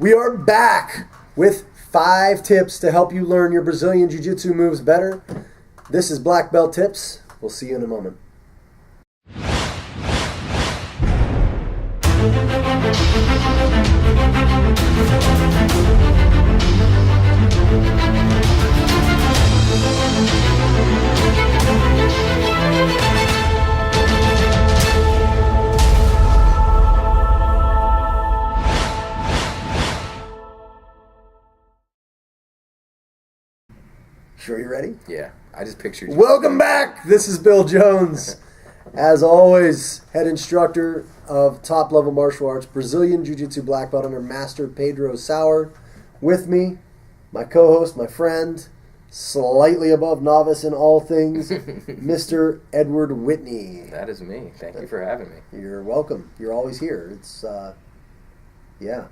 We are back with 5 tips to help you learn your Brazilian Jiu-Jitsu moves better. This is Black Belt Tips. We'll see you in a moment. Sure you're ready? Yeah, I just pictured you. Welcome back! This is Bill Jones. As always, head instructor of top-level martial arts, Brazilian Jiu-Jitsu Black Belt under Master Pedro Sauer. With me, my co-host, my friend, slightly above novice in all things, Mr. Edward Whitney. That is me. Thank you for having me. You're welcome. You're always here. It's, yeah.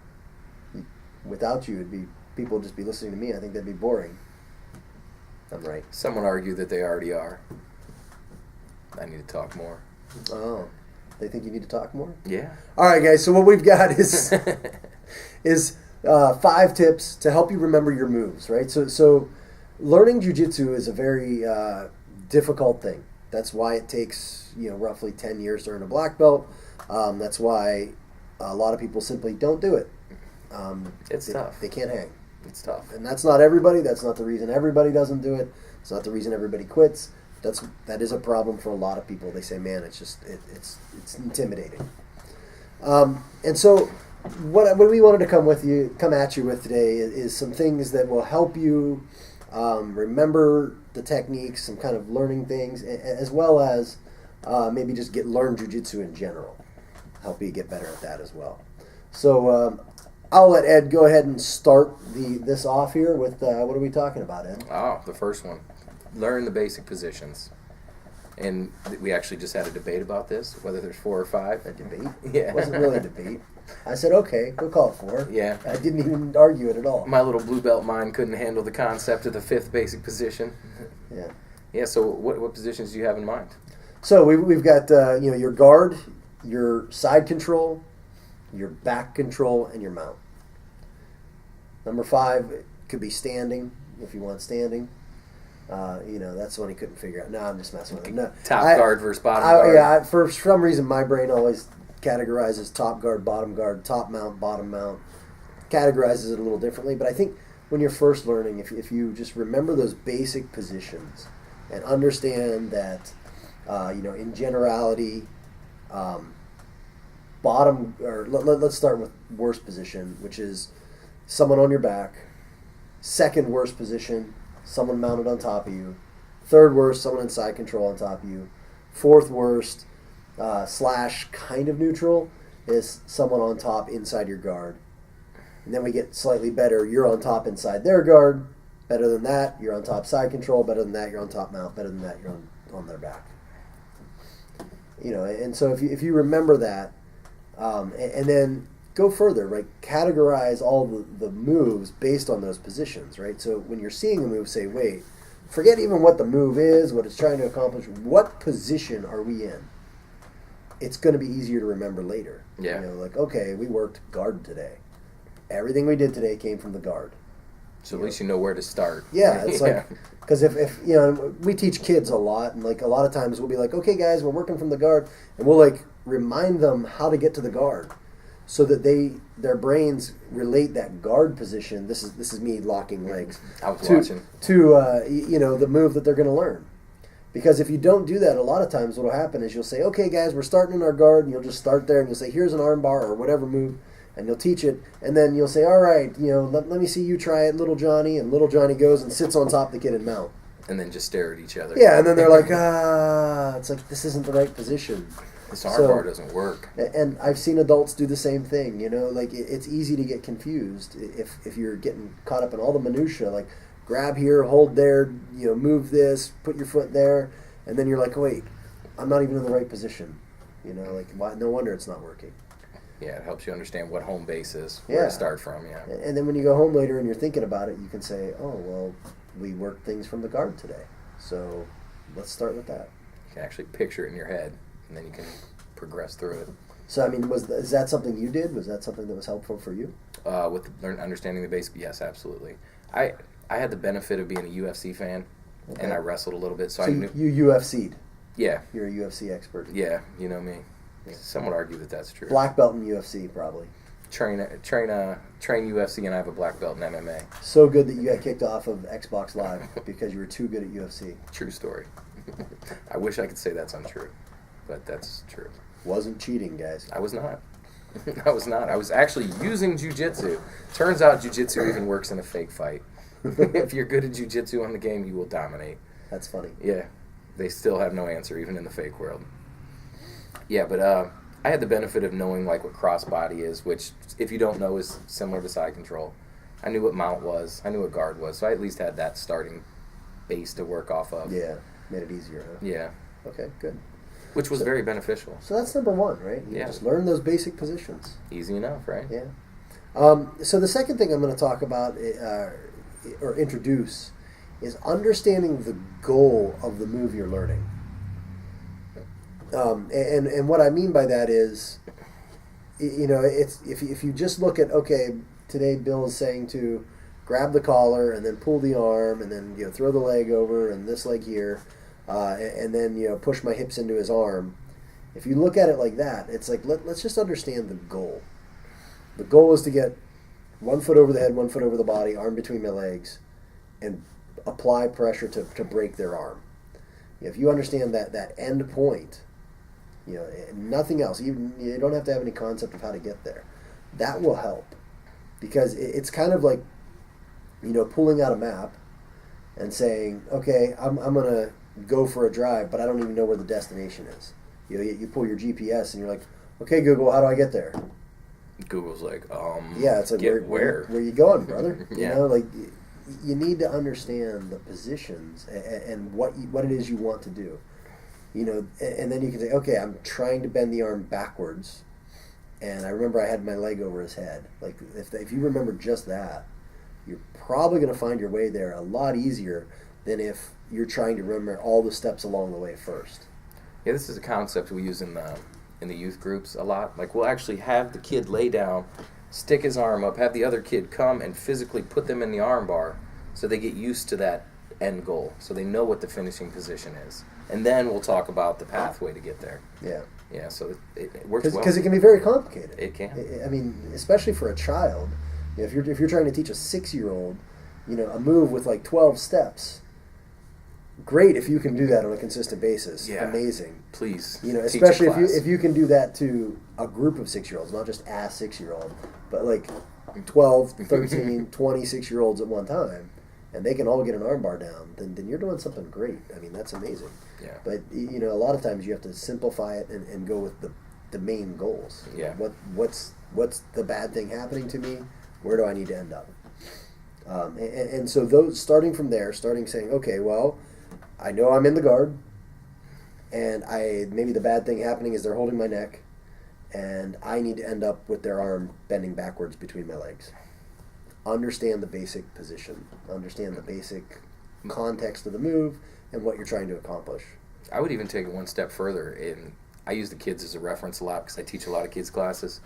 Without you, people would just be listening to me. I think that'd be boring. I'm right. Someone argued that they already are. I need to talk more. Oh, they think you need to talk more? Yeah. All right, guys. So what we've got is 5 tips to help you remember your moves, right? So learning jiu-jitsu is a very difficult thing. That's why it takes roughly 10 years to earn a black belt. That's why a lot of people simply don't do it. It's tough. They can't hang. It's tough. And that's not everybody. That's not the reason everybody doesn't do it. It's not the reason everybody quits. That is a problem for a lot of people. They say, man, it's intimidating. And so what we wanted to come at you with today is some things that will help you remember the techniques, some kind of learning things, as well as maybe just learn jiu-jitsu in general. Help you get better at that as well. So I'll let Ed go ahead and start this off here with what are we talking about, Ed? Oh, the first one. Learn the basic positions. And we actually just had a debate about this, whether there's 4 or 5. A debate? Yeah. It wasn't really a debate. I said, okay, we'll call it 4. Yeah. I didn't even argue it at all. My little blue belt mind couldn't handle the concept of the 5th basic position. Yeah. Yeah, so what positions do you have in mind? So we've got your guard, your side control, your back control, and your mount. Number 5 could be standing, if you want standing. That's the one he couldn't figure out. No, I'm just messing with him. No, top guard versus bottom guard. Yeah, for some reason my brain always categorizes top guard, top mount, bottom mount. Categorizes it a little differently, but I think when you're first learning, if you just remember those basic positions and understand that, in generality, let's start with worst position, which is someone on your back. Second worst position, someone mounted on top of you. Third worst, someone in side control on top of you. Fourth worst, / kind of neutral, is someone on top inside your guard. And then we get slightly better. You're on top inside their guard. Better than that, you're on top side control. Better than that, you're on top mount. Better than that, you're on their back. And so if you remember that, and then go further, right? Categorize all the moves based on those positions, right? So when you're seeing a move, say, wait, forget even what the move is, what it's trying to accomplish. What position are we in? It's going to be easier to remember later. Yeah. Okay, we worked guard today. Everything we did today came from the guard. So at least you know where to start. Yeah, it's because if we teach kids a lot, and a lot of times we'll be like, okay, guys, we're working from the guard, and we'll remind them how to get to the guard, so that their brains relate that guard position. This is me locking legs. I was watching to the move that they're going to learn. Because if you don't do that, a lot of times what will happen is you'll say, okay, guys, we're starting in our guard, and you'll just start there, and you'll say, here's an arm bar or whatever move, and you'll teach it, and then you'll say, all right, let me see you try it, little Johnny, and little Johnny goes and sits on top of the kid and mount. And then just stare at each other. Yeah, and then they're like, it's like, this isn't the right position. This arm bar doesn't work. And I've seen adults do the same thing, it's easy to get confused if you're getting caught up in all the minutia, grab here, hold there, move this, put your foot there, and then you're like, wait, I'm not even in the right position. No wonder it's not working. Yeah, it helps you understand what home base is, where to start from, yeah. And then when you go home later and you're thinking about it, you can say, oh, well, we worked things from the guard today, so let's start with that. You can actually picture it in your head, and then you can progress through it. So, I mean, is that something you did? Was that something that was helpful for you? With understanding the basic, yes, absolutely. I had the benefit of being a UFC fan, and I wrestled a little bit, so I knew. You UFC'd. Yeah. You're a UFC expert. Yeah, you know me. Yeah. Some would argue that that's true. Black belt in UFC, probably. Train UFC, and I have a black belt in MMA. So good that you got kicked off of Xbox Live because you were too good at UFC. True story. I wish I could say that's untrue, but that's true. Wasn't cheating, guys. I was not. I was not. I was actually using jiu-jitsu. Turns out jiu-jitsu even works in a fake fight. If you're good at jiu-jitsu on the game, you will dominate. That's funny. Yeah. They still have no answer, even in the fake world. Yeah, but I had the benefit of knowing like what crossbody is, which, if you don't know, is similar to side control. I knew what mount was. I knew what guard was. So I at least had that starting base to work off of. Yeah. Made it easier, huh? Yeah. Okay, good. Which was very beneficial. So that's number one, right? You just learn those basic positions. Easy enough, right? Yeah. So the second thing I'm going to talk about or introduce is understanding the goal of the move you're learning. And what I mean by that is, it's if you just look at, okay, today Bill is saying to grab the collar and then pull the arm and then throw the leg over and this leg here. And then push my hips into his arm. If you look at it like that, it's like let's just understand the goal. The goal is to get 1 foot over the head, 1 foot over the body, arm between my legs, and apply pressure to break their arm. If you understand that end point, nothing else. You don't have to have any concept of how to get there. That will help, because it's kind of like pulling out a map and saying, okay, I'm gonna go for a drive, but I don't even know where the destination is. You pull your GPS and you're like, okay, Google, how do I get there? Google's like, yeah, it's like, where you going, brother? Yeah. You need to understand the positions and what it is you want to do. And then you can say, okay, I'm trying to bend the arm backwards, and I remember I had my leg over his head. Like, if you remember just that, you're probably going to find your way there a lot easier than if you're trying to remember all the steps along the way first. Yeah, this is a concept we use in the youth groups a lot. Like, we'll actually have the kid lay down, stick his arm up, have the other kid come and physically put them in the arm bar so they get used to that end goal, so they know what the finishing position is. And then we'll talk about the pathway to get there. Yeah. Yeah, so it works well. Because it can be very complicated. It can. I mean, especially for a child. If you're trying to teach a 6-year-old, a move with like 12 steps, great if you can do that on a consistent basis. Yeah. Amazing. Please. Especially if you can do that to a group of 6-year-olds, not just a 6-year-old, but like 12, 13, 20 6-year-olds at one time, and they can all get an armbar down, then you're doing something great. I mean, that's amazing. Yeah. But a lot of times you have to simplify it and go with the main goals. Yeah. What's the bad thing happening to me? Where do I need to end up? And so starting from there, saying, okay, well, I know I'm in the guard, and maybe the bad thing happening is they're holding my neck, and I need to end up with their arm bending backwards between my legs. Understand the basic position. Understand the basic context of the move and what you're trying to accomplish. I would even take it one step further. I use the kids as a reference a lot because I teach a lot of kids classes.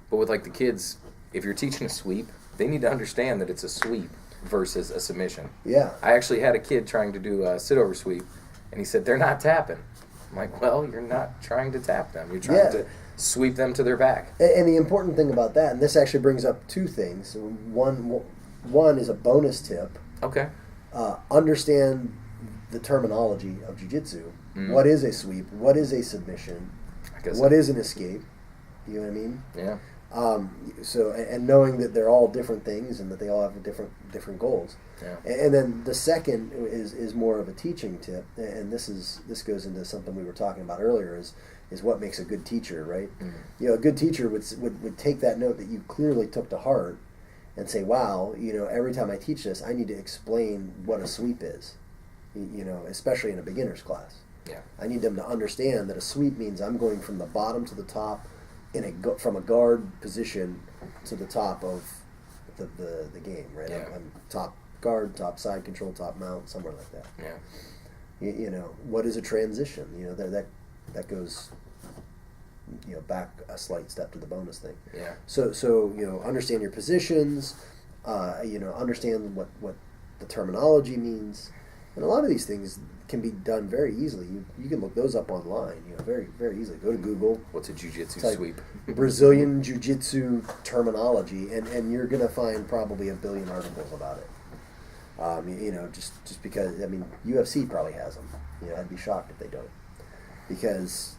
But with like the kids, if you're teaching a sweep, they need to understand that it's a sweep versus a submission. Yeah. I actually had a kid trying to do a sit-over sweep, and he said, they're not tapping. I'm like, well, you're not trying to tap them. You're trying to sweep them to their back. And the important thing about that, and this actually brings up two things. One is a bonus tip. Okay. Understand the terminology of jiu-jitsu. Mm-hmm. What is a sweep? What is a submission? What is an escape? You know what I mean? Yeah. And knowing that they're all different things and that they all have different goals. Yeah. And then the second is more of a teaching tip, and this goes into something we were talking about earlier, is what makes a good teacher, right? Mm-hmm. A good teacher would take that note that you clearly took to heart and say, wow, every time I teach this, I need to explain what a sweep is, especially in a beginner's class. Yeah. I need them to understand that a sweep means I'm going from the bottom to the top from a guard position to the top of the game, right? Yeah. I'm top guard, top side control, top mount, somewhere like that. Yeah. What is a transition? That goes back a slight step to the bonus thing. Yeah. So understand your positions, understand what the terminology means, and a lot of these things can be done very easily. You can look those up online, very, very easily. Go to Google. What's a jiu-jitsu sweep? Brazilian Jiu-Jitsu terminology, and you're going to find probably 1 billion articles about it. Just because, UFC probably has them. I'd be shocked if they don't, because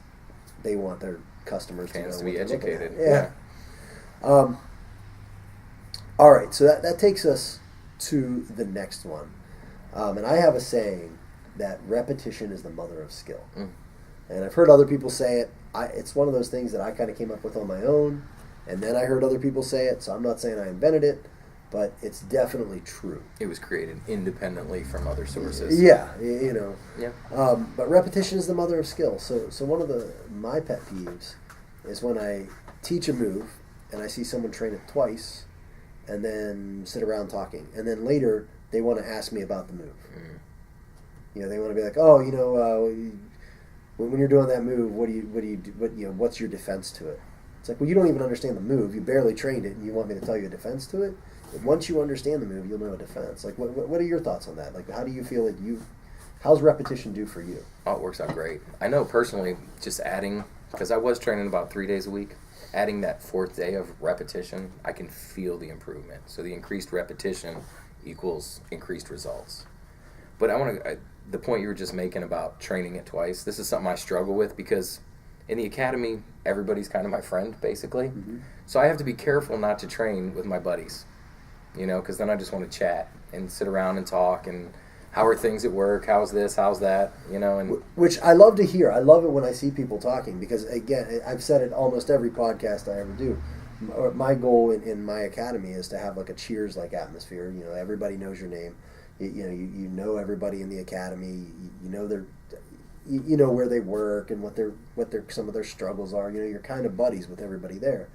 they want their customers Fans to be educated. Yeah. All right, so that takes us to the next one. And I have a saying that repetition is the mother of skill. And I've heard other people say it. It's one of those things that I kind of came up with on my own, and then I heard other people say it, so I'm not saying I invented it, but it's definitely true. It was created independently from other sources. Yeah, Yeah. But repetition is the mother of skill. So one of my pet peeves is when I teach a move and I see someone train it twice and then sit around talking, and then later they want to ask me about the move. They want to be like, when you're doing that move, what's your defense to it? It's like, well, you don't even understand the move. You barely trained it, and you want me to tell you a defense to it? But once you understand the move, you'll know a defense. Like, what are your thoughts on that? Like, how do you feel how's repetition do for you? Oh, it works out great. I know personally, just adding, because I was training about 3 days a week, adding that 4th day of repetition, I can feel the improvement. So the increased repetition equals increased results. But the point you were just making about training it twice, this is something I struggle with, because in the academy, everybody's kind of my friend, basically. Mm-hmm. So I have to be careful not to train with my buddies, because then I just want to chat and sit around and talk, and how are things at work, how's this, how's that, and which I love to hear. I love it when I see people talking, because, again, I've said it almost every podcast I ever do. My goal in my academy is to have like a cheers-like atmosphere. Everybody knows your name. You know everybody in the academy. You know where they work and what some of their struggles are. You're kind of buddies with everybody there,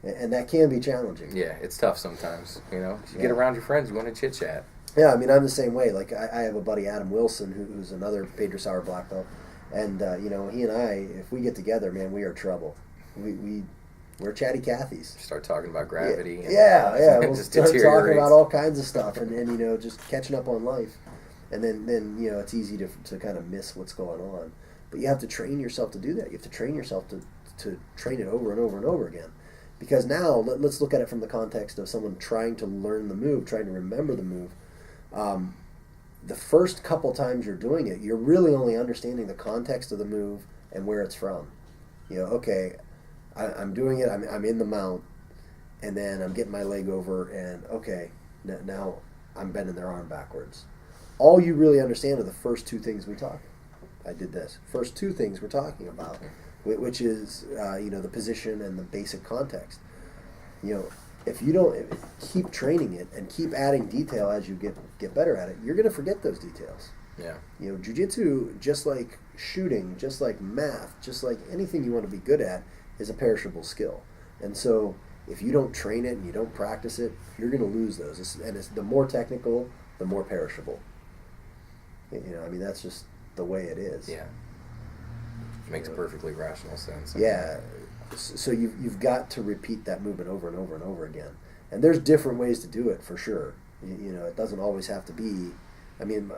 and that can be challenging. Yeah, it's tough sometimes. You get around your friends, you want to chit chat. Yeah, I'm the same way. Like I have a buddy, Adam Wilson, who's another Pedro Sauer black belt, and he and I, if we get together, man, we are trouble. We're chatty Cathys. Start talking about gravity. Yeah. We'll just start talking about all kinds of stuff, and just catching up on life. And then it's easy to kind of miss what's going on. But you have to train yourself to do that. You have to train yourself to train it over and over and over again. Because now, let's look at it from the context of someone trying to learn the move, trying to remember the move. The first couple times you're doing it, you're really only understanding the context of the move and where it's from. Okay, I'm doing it, I'm in the mount, and then I'm getting my leg over, and okay, now I'm bending their arm backwards. All you really understand are the first 2 things we talk. I did this. First 2 things we're talking about, which is the position and the basic context. If you don't keep training it and keep adding detail as you get better at it, you're going to forget those details. Yeah. Jiu-jitsu, just like shooting, just like math, just like anything you want to be good at, is a perishable skill. And so if you don't train it and you don't practice it, you're going to lose those. And it's the more technical, the more perishable. That's just the way it is. Yeah. Makes perfectly rational sense. Yeah. So you've got to repeat that movement over and over and over again. And there's different ways to do it, for sure. It doesn't always have to be...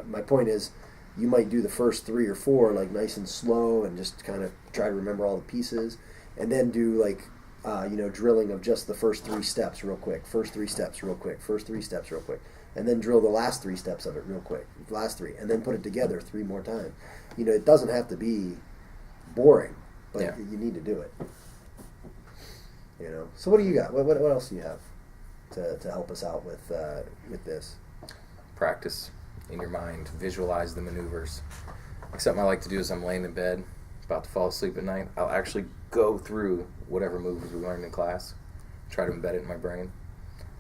my point is, you might do the first 3 or 4 like nice and slow and just kind of try to remember all the pieces, and then do like drilling of just the first 3 steps real quick, first 3 steps real quick, first 3 steps real quick, and then drill the last 3 steps of it real quick, last 3, and then put it together 3 more times. It doesn't have to be boring, but you need to do it. So what do you got? What else do you have to help us out with this? Practice in your mind. Visualize the maneuvers. Something I like to do is I'm laying in bed, about to fall asleep at night. I'll actually go through whatever moves we learned in class, try to embed it in my brain.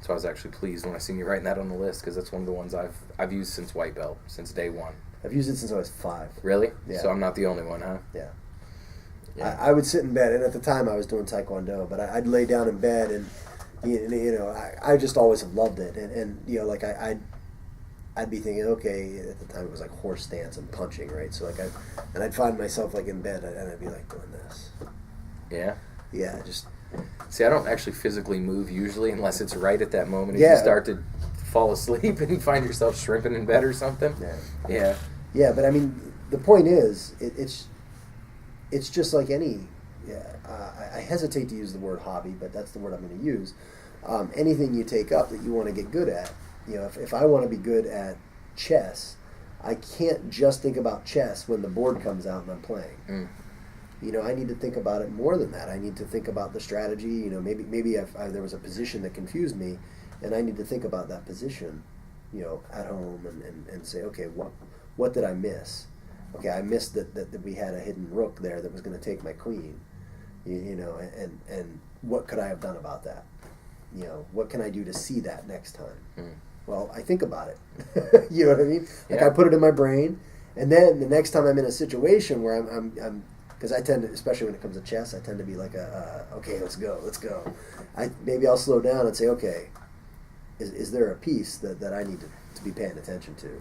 So I was actually pleased when I seen you writing that on the list, because that's one of the ones I've used since white belt, since day 1. I've used it since I was 5. Really? Yeah. So I'm not the only one, huh? Yeah. Yeah. I would sit in bed, and at the time I was doing Taekwondo, but I'd lay down in bed, and I just always have loved it, and I'd be thinking, okay, at the time it was like horse stance and punching, right? So I'd find myself like in bed, and I'd be like doing this, Yeah. Yeah, just... See, I don't actually physically move usually unless it's right at that moment. If Yeah. you start to fall asleep and you find yourself shrimping in bed or something. Yeah. Yeah, but I mean, the point is, it's just like any... I hesitate to use the word hobby, but that's the word I'm going to use. Anything you take up that you want to get good at. You know, if I want to be good at chess, I can't just think about chess when the board comes out and I'm playing. Mm. You know, I need to think about it more than that. I need to think about the strategy. You know, maybe if there was a position that confused me, and I need to think about that position, you know, at home and say, okay, what did I miss? Okay, I missed that we had a hidden rook there that was going to take my queen. You know, and what could I have done about that? You know, what can I do to see that next time? Mm. Well, I think about it. You know what I mean? Like, I put it in my brain, and then the next time I'm in a situation where I'm because I tend to, especially when it comes to chess, I tend to be like okay, let's go. Maybe I'll slow down and say, okay, is there a piece that I need to be paying attention to?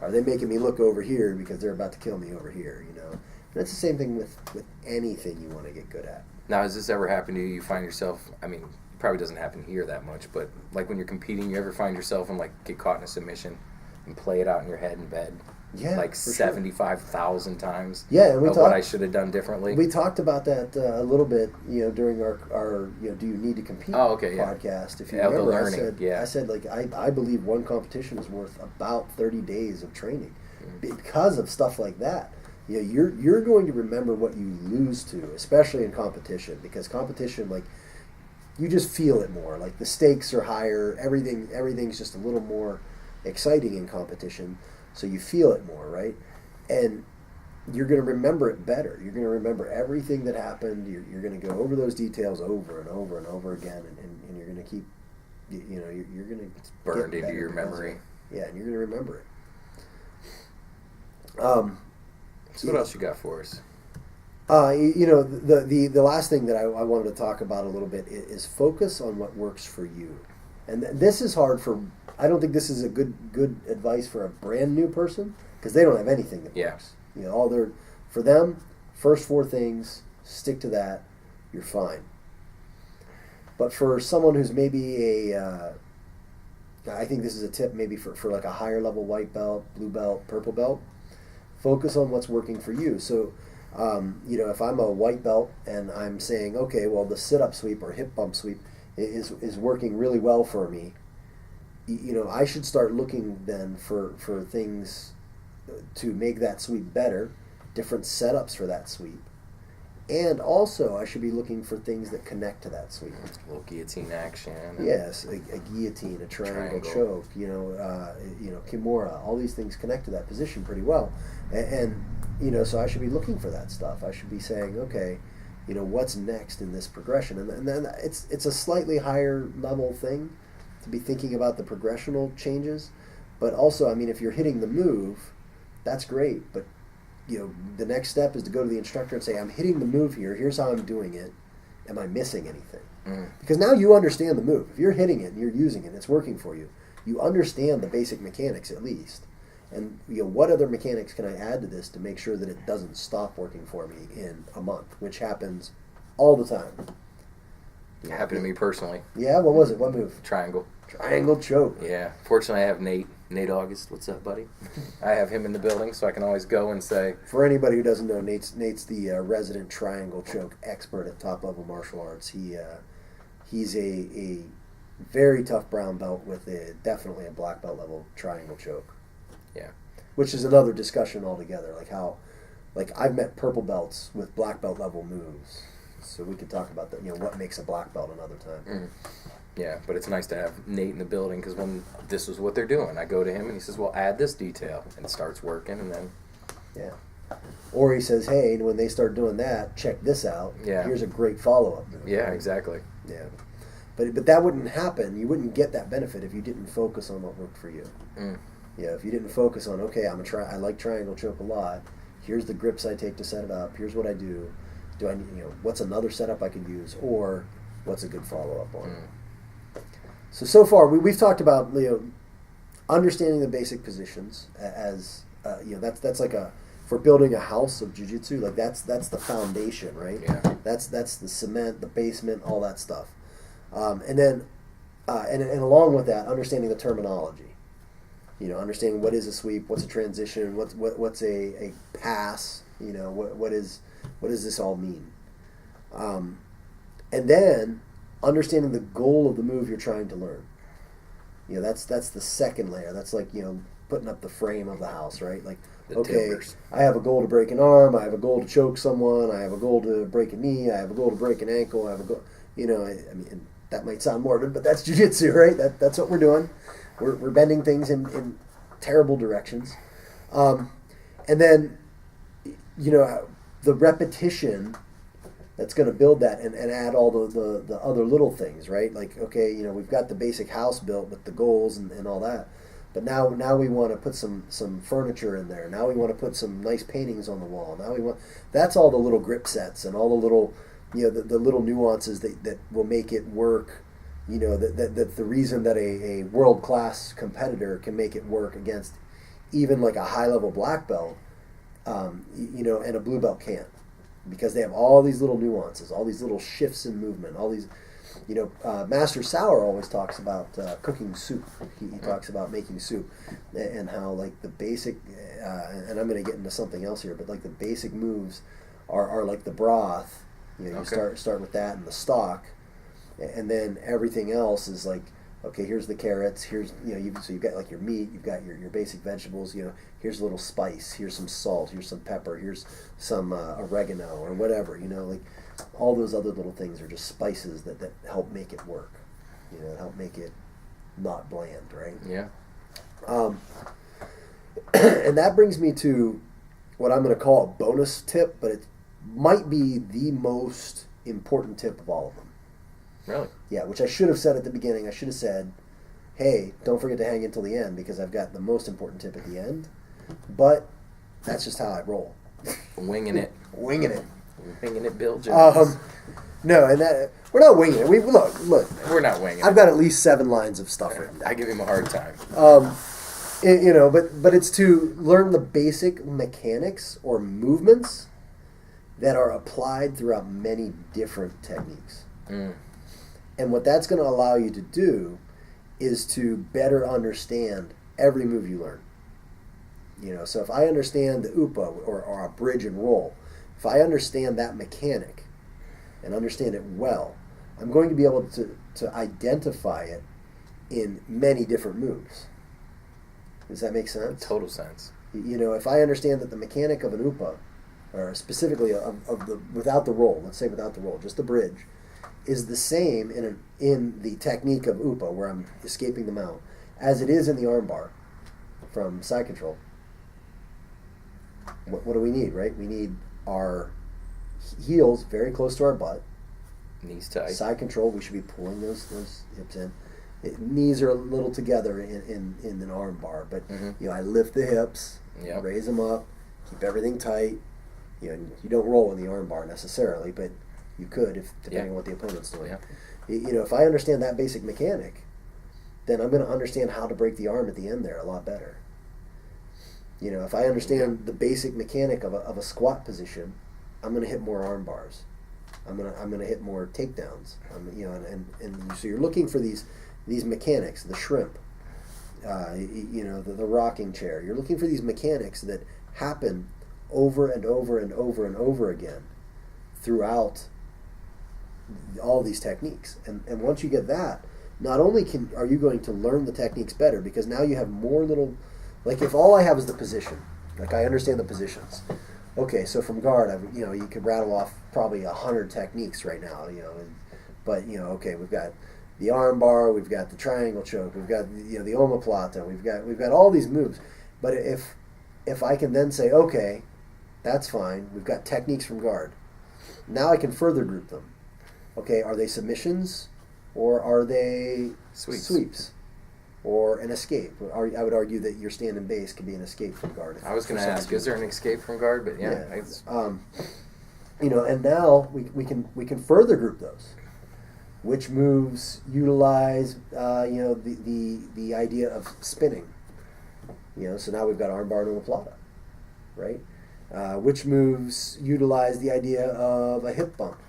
Are they making me look over here because they're about to kill me over here? You know, and it's the same thing with anything you want to get good at. Now, has this ever happened to you? You find yourself, I mean, it probably doesn't happen here that much, but like when you're competing, you ever find yourself and like get caught in a submission and play it out in your head in bed? Yeah, like 75,000 times. Yeah, and what I should have done differently. We talked about that a little bit, you know, during our you know, do you need to compete podcast? If you remember, the learning, I said like I believe one competition is worth about 30 days of training because of stuff like that. You know, you're going to remember what you lose to, especially in competition, because competition, like, you just feel it more. Like, the stakes are higher. Everything's just a little more exciting in competition. So you feel it more, right? And you're going to remember it better. You're going to remember everything that happened. You're going to go over those details over and over and over again, and you're going to keep, you know, you're going to... It's burned into your memory. Yeah, and you're going to remember it. So what else you got for us? You know, the last thing that I wanted to talk about a little bit is focus on what works for you. And this is hard for... I don't think this is a good advice for a brand new person, because they don't have anything that works. You know, for them, first 4 things, stick to that, you're fine. But for someone who's maybe I think this is a tip maybe for like a higher level white belt, blue belt, purple belt, focus on what's working for you. So, you know, if I'm a white belt and I'm saying, okay, well, the sit-up sweep or hip bump sweep is working really well for me, you know, I should start looking then for things to make that sweep better, different setups for that sweep. And also, I should be looking for things that connect to that sweep. A little guillotine action. Yes, a guillotine, a triangle choke, you know, kimura. All these things connect to that position pretty well. And you know, so I should be looking for that stuff. I should be saying, okay, you know, what's next in this progression? And then it's a slightly higher level thing to be thinking about the progressional changes. But also, I mean, if you're hitting the move, that's great. But, you know, the next step is to go to the instructor and say, I'm hitting the move here. Here's how I'm doing it. Am I missing anything? Because now you understand the move. If you're hitting it and you're using it and it's working for you, you understand the basic mechanics at least. And, you know, what other mechanics can I add to this to make sure that it doesn't stop working for me in a month, which happens all the time. It happened to me personally. Yeah, what was it? What move? Triangle choke. Yeah. Fortunately, I have Nate August. What's up, buddy? I have him in the building, so I can always go and say... For anybody who doesn't know, Nate's the resident triangle choke expert at top level martial arts. He's a very tough brown belt with definitely a black belt level triangle choke. Yeah. Which is another discussion altogether. Like I've met purple belts with black belt level moves. So we could talk about that, you know, what makes a black belt another time. Yeah, but it's nice to have Nate in the building, because when this is what they're doing, I go to him and he says, well, add this detail, and it starts working, and then... Yeah. Or he says, hey, when they start doing that, check this out. Yeah. Here's a great follow-up move. Yeah, exactly. Yeah. But that wouldn't happen. You wouldn't get that benefit if you didn't focus on what worked for you. Yeah, if you didn't focus on, okay, I like triangle choke a lot. Here's the grips I take to set it up. Here's what I do. Do I, you know, what's another setup I could use, or what's a good follow-up on it? So far we've talked about, you know, understanding the basic positions as you know, that's like for building a house of jiu-jitsu, like that's the foundation, right? Yeah. That's the cement, the basement, all that stuff. And then and along with that, understanding the terminology. Understanding what is a sweep, what's a transition, what's a pass. What does this all mean? And then understanding the goal of the move you're trying to learn. That's the second layer. That's like putting up the frame of the house, right? Like, okay, timbers. I have a goal to break an arm. I have a goal to choke someone. I have a goal to break a knee. I have a goal to break an ankle. I have a goal. I mean, that might sound morbid, but that's jiu-jitsu, right? That's what we're doing. We're bending things in terrible directions, and then the repetition that's going to build that and add all the other little things, right? Like, okay, we've got the basic house built with the goals and all that. But now we want to put some furniture in there. Now we want to put some nice paintings on the wall. That's all the little grip sets and all the little the little nuances that will make it work. That the reason that a world class competitor can make it work against even like a high level black belt, and a blue belt can't, because they have all these little nuances, all these little shifts in movement, all these. Master Sauer always talks about cooking soup. He talks about making soup and how like the basic, and I'm going to get into something else here, but like the basic moves are like the broth. You start with that and the stock, and then everything else is like, okay, here's the carrots. Here's you've got like your meat. You've got your basic vegetables. Here's a little spice. Here's some salt. Here's some pepper. Here's some oregano or whatever. Like. All those other little things are just spices that help make it work, help make it not bland, right? Yeah. And that brings me to what I'm going to call a bonus tip, but it might be the most important tip of all of them. Really? Yeah, which I should have said at the beginning. I should have said, hey, don't forget to hang until the end, because I've got the most important tip at the end. But that's just how I roll. Winging it. Winging it. Winging it, Bill Jones. No, and that we're not winging it. Look. We're not winging it. I've got at least 7 lines of stuff written down. I give him a hard time. But it's to learn the basic mechanics or movements that are applied throughout many different techniques. Mm. And what that's going to allow you to do is to better understand every move you learn. So if I understand the UPA or a bridge and roll, if I understand that mechanic and understand it well, I'm going to be able to identify it in many different moves. Does that make sense? Total sense. If I understand that the mechanic of an UPA, or specifically of the without the roll, let's say without the roll, just the bridge, is the same in the technique of UPA, where I'm escaping the mount, as it is in the armbar from side control. What do we need, right? We need our heels very close to our butt. Knees tight. Side control, we should be pulling those hips in. Knees are a little together in an arm bar, but I lift the hips, raise them up, keep everything tight. You don't roll in the arm bar necessarily, but you could depending on what the opponent's doing. Yeah. If I understand that basic mechanic, then I'm going to understand how to break the arm at the end there a lot better. If I understand the basic mechanic of a squat position, I'm going to hit more arm bars. I'm going to hit more takedowns. And so you're looking for these mechanics, the shrimp, the rocking chair. You're looking for these mechanics that happen over and over and over and over again throughout all these techniques. And once you get that, not only are you going to learn the techniques better, because now you have more little. Like if all I have is the position, like I understand the positions. Okay, so from guard, you could rattle off probably 100 techniques right now, but okay, we've got the arm bar, we've got the triangle choke, we've got the omoplata, we've got all these moves. But if I can then say, okay, that's fine, we've got techniques from guard. Now I can further group them. Okay, are they submissions or are they sweeps? Or an escape. I would argue that your stand and base could be an escape from guard. I was going to ask, is there an escape from guard? But and now we can further group those. Which moves utilize the idea of spinning. So now we've got armbar and omoplata, right? Which moves utilize the idea of a hip bump?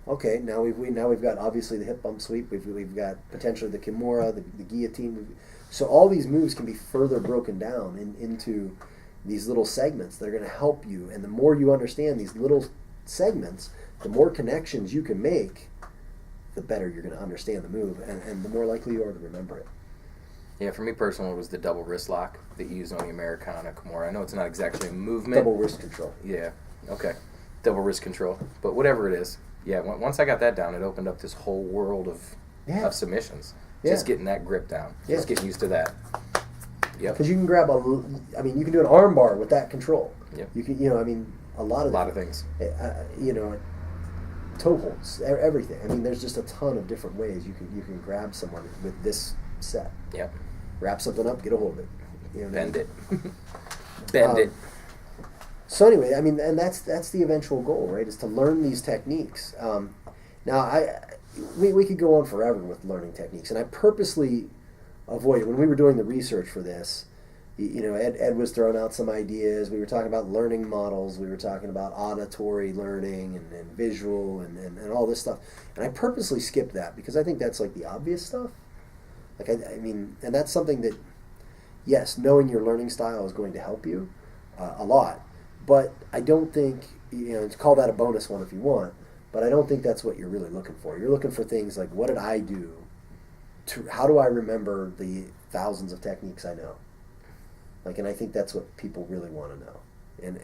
Okay, now we've got obviously the hip bump sweep. We've got potentially the kimura, the guillotine. So all these moves can be further broken down into these little segments that are going to help you. And the more you understand these little segments, the more connections you can make, the better you're going to understand the move, and the more likely you are to remember it. Yeah, for me personally, it was the double wrist lock that you use on the Americana Kimura. I know it's not exactly a movement. Double wrist control. Yeah, okay. Double wrist control. But whatever it is, yeah, once I got that down, it opened up this whole world of submissions. Just getting that grip down. Just getting used to that. Yep. Because you can grab you can do an arm bar with that control. Yep. You can, a lot of things. Toe holds, everything. I mean, there's just a ton of different ways you can grab someone with this set. Yep. Wrap something up, get a hold of it. Bend it. Bend it. So anyway, I mean, and that's the eventual goal, right? Is to learn these techniques. Now, we could go on forever with learning techniques, and I purposely avoided when we were doing the research for this. Ed was throwing out some ideas. We were talking about learning models. We were talking about auditory learning and visual and all this stuff. And I purposely skipped that because I think that's like the obvious stuff. Like I mean, and that's something that, yes, knowing your learning style is going to help you a lot. But I don't think, call that a bonus one if you want, but I don't think that's what you're really looking for. You're looking for things like, what did I do? How do I remember the thousands of techniques I know? And I think that's what people really want to know.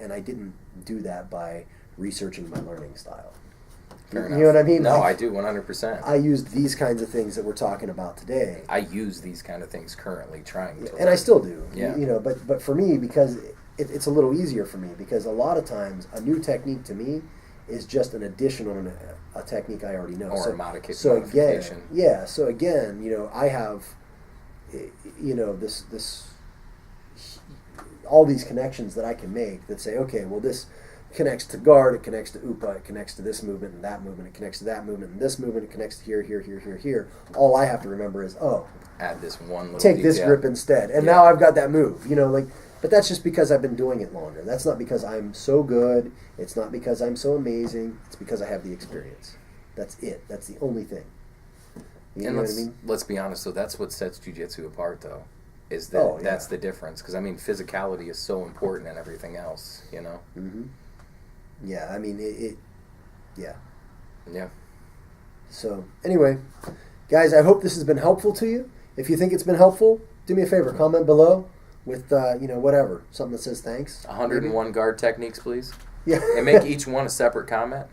And I didn't do that by researching my learning style. Fair enough. You know what I mean? No, I do 100%. I used these kinds of things that we're talking about today. I use these kind of things currently trying to. And I still do. Yeah. But for me, because it's a little easier for me, because a lot of times a new technique to me is just an addition on a technique I already know. Or a modification. So again, I have, this all these connections that I can make that say, okay, well, this connects to guard, it connects to upa, it connects to this movement and that movement, it connects to that movement and this movement, it connects to here, here, here, here, here. All I have to remember is, add this one little take detail. this grip instead. And now I've got that move, but that's just because I've been doing it longer. That's not because I'm so good. It's not because I'm so amazing. It's because I have the experience. That's it. That's the only thing. You know what I mean? Let's be honest, though. That's what sets jiu-jitsu apart, though. Is that that's the difference? Because physicality is so important in everything else. Mm-hmm. Yeah, I mean Yeah. Yeah. So anyway, guys, I hope this has been helpful to you. If you think it's been helpful, do me a favor, comment below with whatever, something that says thanks. 101 guard techniques, please. Yeah. And make each one a separate comment.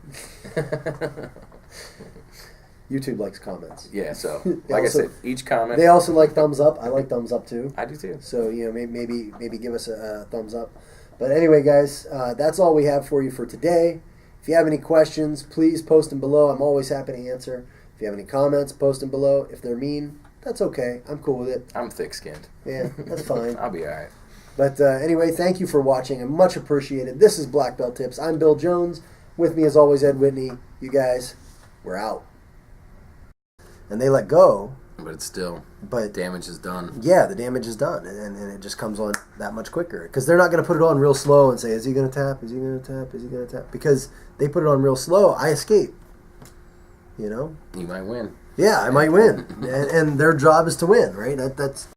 YouTube likes comments. Yeah, so I said, each comment. They also like thumbs up. I like thumbs up too. I do too. So maybe give us a thumbs up. But anyway, guys, that's all we have for you for today. If you have any questions, please post them below. I'm always happy to answer. If you have any comments, post them below. If they're mean, that's okay. I'm cool with it. I'm thick-skinned. Yeah, that's fine. I'll be all right. But anyway, thank you for watching. I'm much appreciated. This is Black Belt Tips. I'm Bill Jones. With me, as always, Ed Whitney. You guys, we're out. And they let go. But it's still, damage is done. Yeah, the damage is done. And it just comes on that much quicker. Because they're not going to put it on real slow and say, is he going to tap? Is he going to tap? Is he going to tap? Because they put it on real slow, I escape. You might win. Yeah, I might win. And their job is to win, right? That's